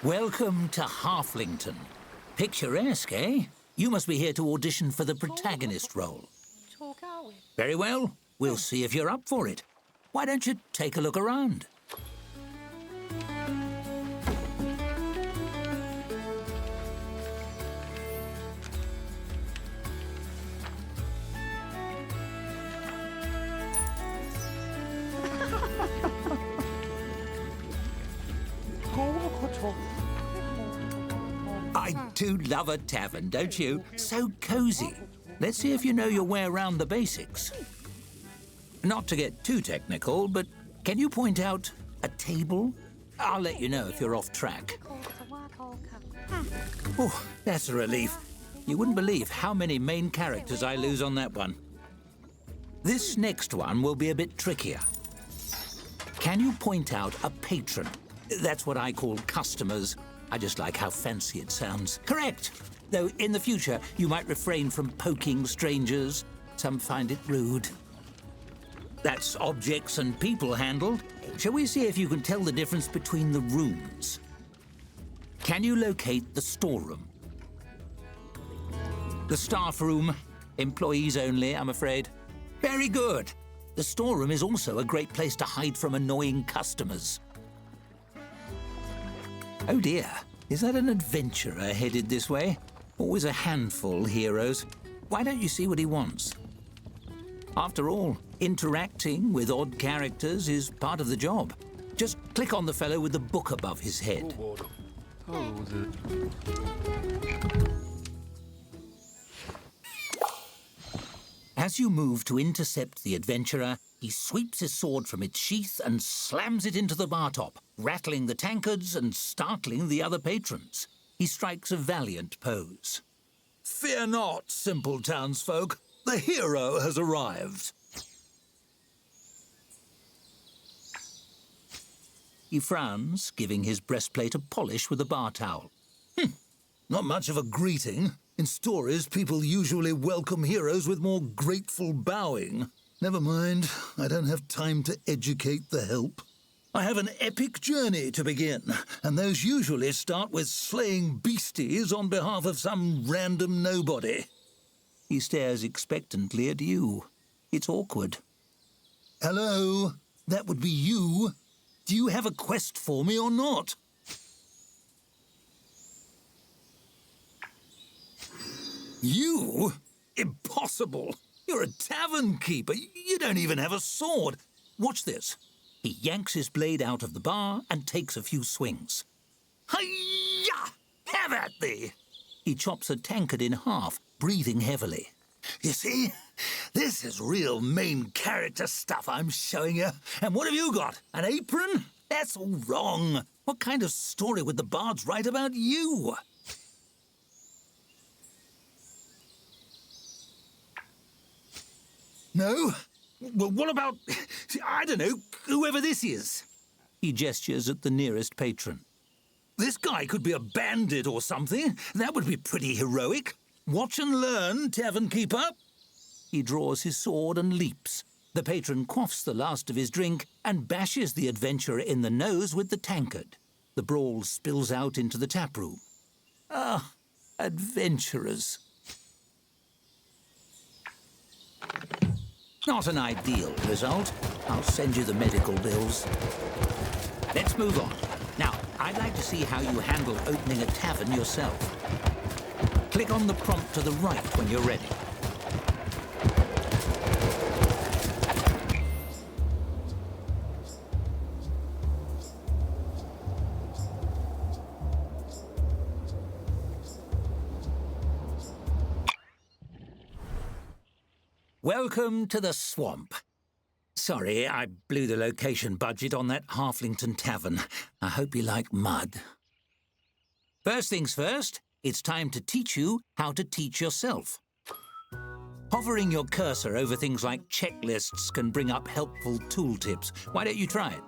Welcome to Halflington. Picturesque, eh? You must be here to audition for the protagonist role. Very well. We'll see if you're up for it. Why don't you take a look around? I do love a tavern, don't you? So cozy. Let's see if you know your way around the basics. Not to get too technical, but can you point out a table? I'll let you know if you're off track. Oh, that's a relief. You wouldn't believe how many main characters I lose on that one. This next one will be a bit trickier. Can you point out a patron? That's what I call customers. I just like how fancy it sounds. Correct! Though in the future, you might refrain from poking strangers. Some find it rude. That's objects and people handled. Shall we see if you can tell the difference between the rooms? Can you locate the storeroom? The staff room. Employees only, I'm afraid. Very good. The storeroom is also a great place to hide from annoying customers. Oh dear, is that an adventurer headed this way? Always a handful, heroes. Why don't you see what he wants? After all, interacting with odd characters is part of the job. Just click on the fellow with the book above his head. As you move to intercept the adventurer, he sweeps his sword from its sheath and slams it into the bar top, rattling the tankards and startling the other patrons. He strikes a valiant pose. Fear not, simple townsfolk. The hero has arrived. He frowns, giving his breastplate a polish with a bar towel. Not much of a greeting. In stories, people usually welcome heroes with more grateful bowing. Never mind, I don't have time to educate the help. I have an epic journey to begin, and those usually start with slaying beasties on behalf of some random nobody. He stares expectantly at you. It's awkward. Hello? That would be you? Do you have a quest for me or not? You? Impossible! You're a tavern keeper. You don't even have a sword. Watch this. He yanks his blade out of the bar and takes a few swings. Hi-ya! Have at thee! He chops a tankard in half, breathing heavily. You see? This is real main character stuff I'm showing you. And what have you got? An apron? That's all wrong. What kind of story would the bards write about you? No? Well, what about, I don't know, whoever this is? He gestures at the nearest patron. This guy could be a bandit or something. That would be pretty heroic. Watch and learn, Tavern Keeper. He draws his sword and leaps. The patron quaffs the last of his drink and bashes the adventurer in the nose with the tankard. The brawl spills out into the tap room. Ah, adventurers. Not an ideal result. I'll send you the medical bills. Let's move on. Now, I'd like to see how you handle opening a tavern yourself. Click on the prompt to the right when you're ready. Welcome to the swamp. Sorry, I blew the location budget on that Halflington tavern. I hope you like mud. First things first, it's time to teach you how to teach yourself. Hovering your cursor over things like checklists can bring up helpful tooltips. Why don't you try it?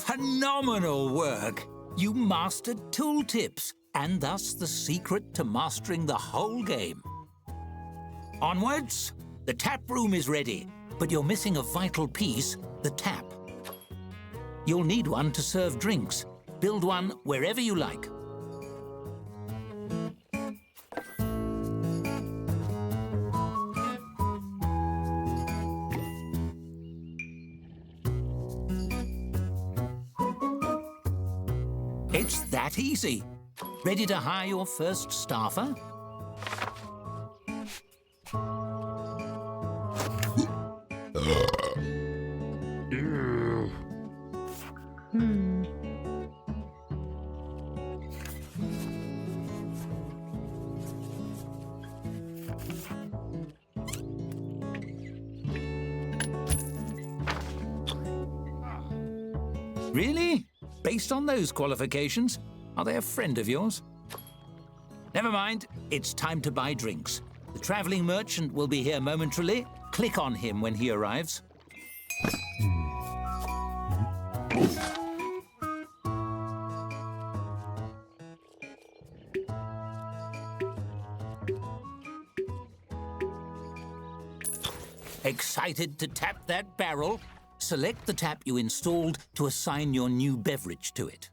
Phenomenal work! You mastered tooltips, and thus the secret to mastering the whole game. Onwards! The tap room is ready, but you're missing a vital piece, the tap. You'll need one to serve drinks. Build one wherever you like. It's that easy. Ready to hire your first staffer? Really? Based on those qualifications, are they a friend of yours? Never mind, it's time to buy drinks. The traveling merchant will be here momentarily. Click on him when he arrives. Excited to tap that barrel? Select the tap you installed to assign your new beverage to it.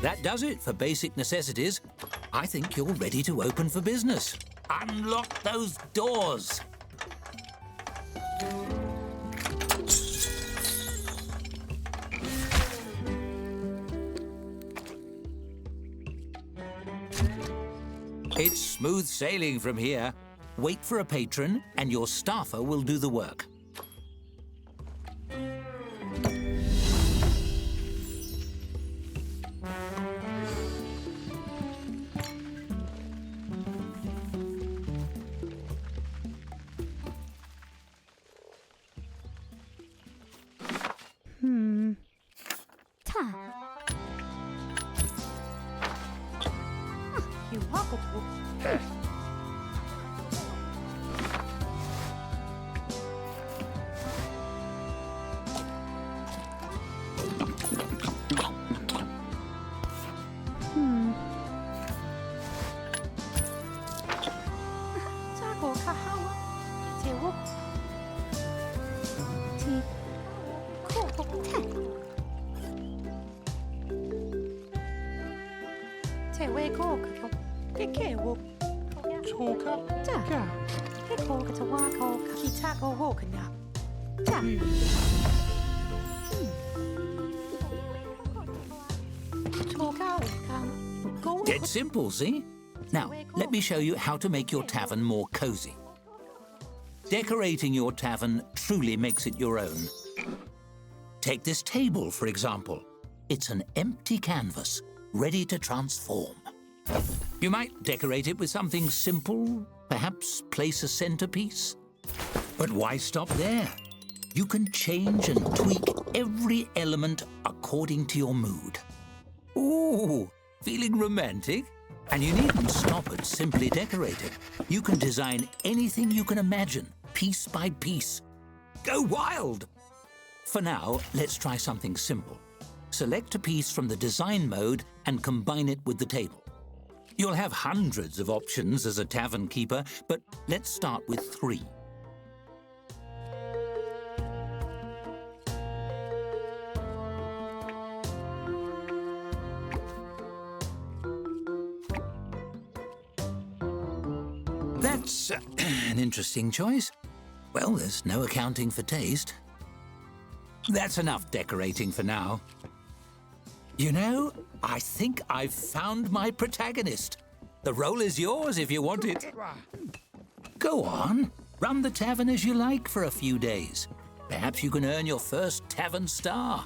That does it for basic necessities. I think you're ready to open for business. Unlock those doors. It's smooth sailing from here. Wait for a patron and your staffer will do the work. It's simple, see? Now, let me show you how to make your tavern more cozy. Decorating your tavern truly makes it your own. Take this table, for example. It's an empty canvas, ready to transform. You might decorate it with something simple, perhaps place a centerpiece. But why stop there? You can change and tweak every element according to your mood. Ooh, feeling romantic? And you needn't stop at simply decorating. You can design anything you can imagine, piece by piece. Go wild! For now, let's try something simple. Select a piece from the design mode and combine it with the table. You'll have hundreds of options as a tavern keeper, but let's start with 3. That's an interesting choice. Well, there's no accounting for taste. That's enough decorating for now. You know, I think I've found my protagonist. The role is yours if you want it. Go on, run the tavern as you like for a few days. Perhaps you can earn your first tavern star.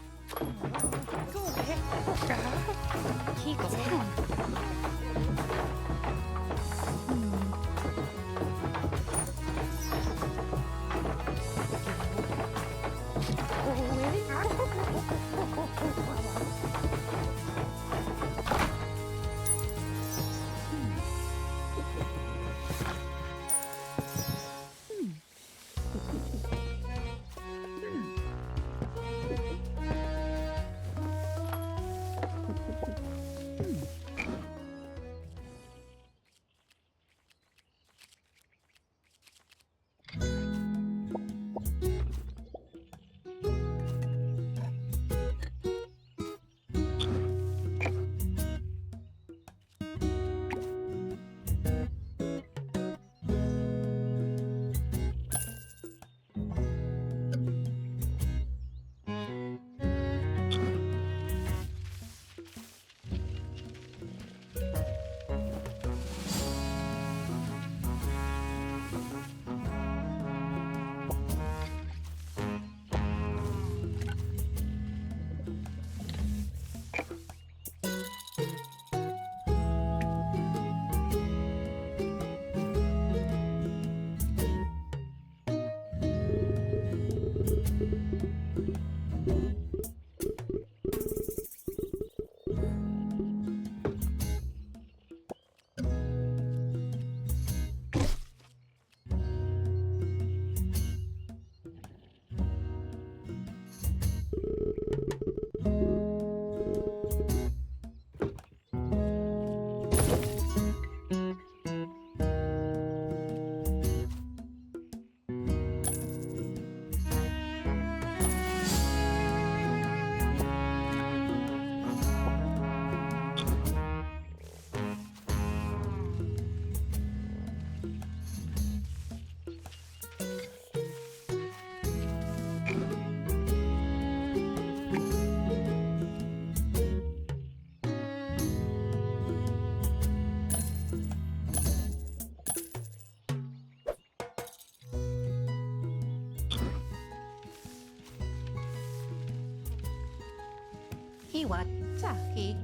Iwataki.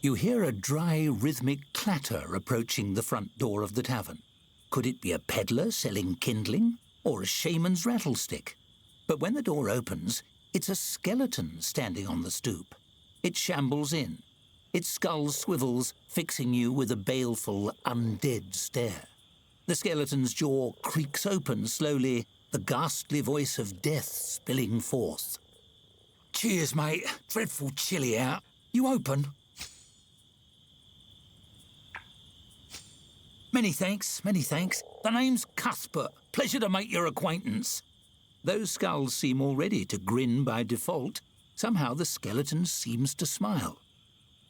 You hear a dry, rhythmic clatter approaching the front door of the tavern. Could it be a peddler selling kindling or a shaman's rattlestick? But when the door opens, it's a skeleton standing on the stoop. It shambles in. Its skull swivels, fixing you with a baleful, undead stare. The skeleton's jaw creaks open slowly, the ghastly voice of death spilling forth. "Cheers, mate. Dreadful chilly out. You open?" Many thanks, many thanks. The name's Cuthbert. Pleasure to make your acquaintance." Those skulls seem already to grin by default. Somehow the skeleton seems to smile.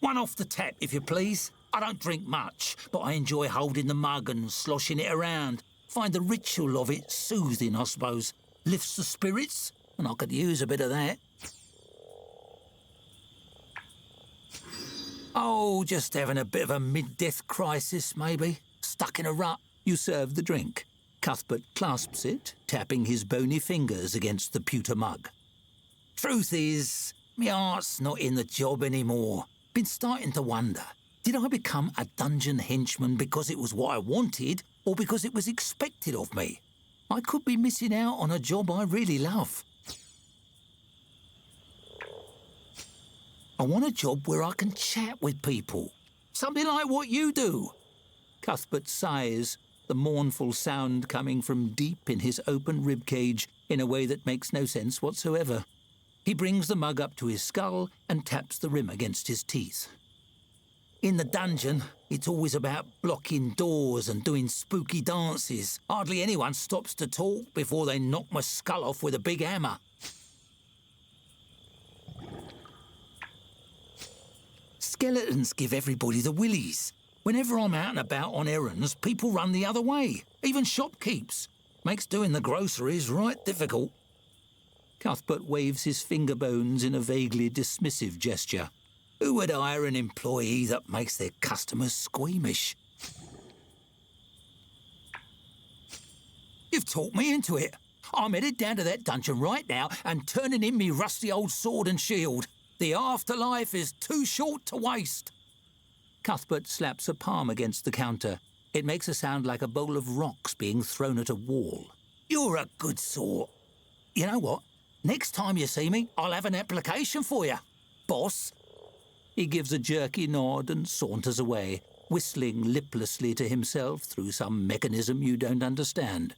"One off the tap, if you please. I don't drink much, but I enjoy holding the mug and sloshing it around. Find the ritual of it soothing, I suppose. Lifts the spirits, and I could use a bit of that." "Oh, just having a bit of a mid-death crisis, maybe. Stuck in a rut." You serve the drink. Cuthbert clasps it, tapping his bony fingers against the pewter mug. "Truth is, my heart's not in the job anymore. Been starting to wonder, did I become a dungeon henchman because it was what I wanted, or because it was expected of me? I could be missing out on a job I really love. I want a job where I can chat with people. Something like what you do." Cuthbert sighs, the mournful sound coming from deep in his open ribcage in a way that makes no sense whatsoever. He brings the mug up to his skull and taps the rim against his teeth. "In the dungeon, it's always about blocking doors and doing spooky dances. Hardly anyone stops to talk before they knock my skull off with a big hammer." "Skeletons give everybody the willies. Whenever I'm out and about on errands, people run the other way, even shopkeeps. Makes doing the groceries right difficult." Cuthbert waves his finger bones in a vaguely dismissive gesture. Who would hire an employee that makes their customers squeamish? "You've talked me into it. I'm headed down to that dungeon right now and turning in me rusty old sword and shield. The afterlife is too short to waste." Cuthbert slaps a palm against the counter. It makes a sound like a bowl of rocks being thrown at a wall. "You're a good sort. You know what? Next time you see me, I'll have an application for you, boss." He gives a jerky nod and saunters away, whistling liplessly to himself through some mechanism you don't understand.